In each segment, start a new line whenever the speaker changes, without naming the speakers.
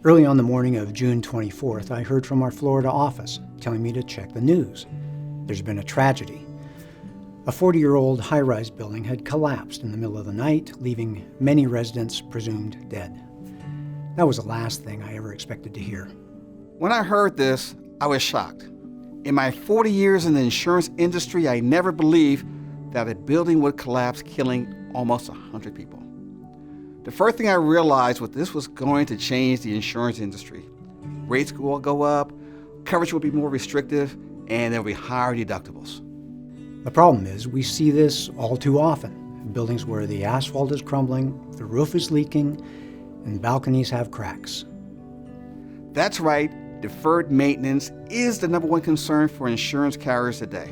Early on the morning of June 24th, I heard from our Florida office telling me to check the news. There's been a tragedy. A 40-year-old high-rise building had collapsed in the middle of the night, leaving many residents presumed dead. That was the last thing I ever expected to hear.
When I heard this, I was shocked. In my 40 years in the insurance industry, I never believed that a building would collapse, killing almost 100 people. The first thing I realized was this was going to change the insurance industry. Rates will go up, coverage will be more restrictive, and there will be higher deductibles.
The problem is we see this all too often. Buildings where the asphalt is crumbling, the roof is leaking, and balconies have cracks.
That's right, deferred maintenance is the number one concern for insurance carriers today.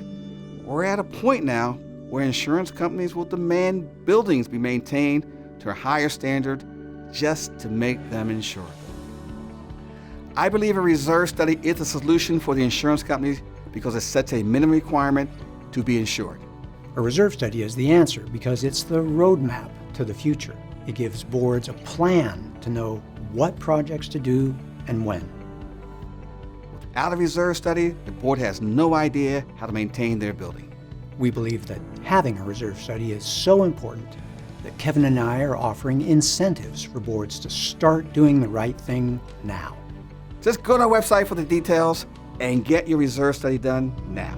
We're at a point now where insurance companies will demand buildings be maintained to a higher standard just to make them insured. I believe a reserve study is the solution for the insurance companies because it sets a minimum requirement to be insured.
A reserve study is the answer because it's the roadmap to the future. It gives boards a plan to know what projects to do and when.
Without a reserve study, the board has no idea how to maintain their building.
We believe that having a reserve study is so important that Kevin and I are offering incentives for boards to start doing the right thing now.
Just go to our website for the details and get your reserve study done now.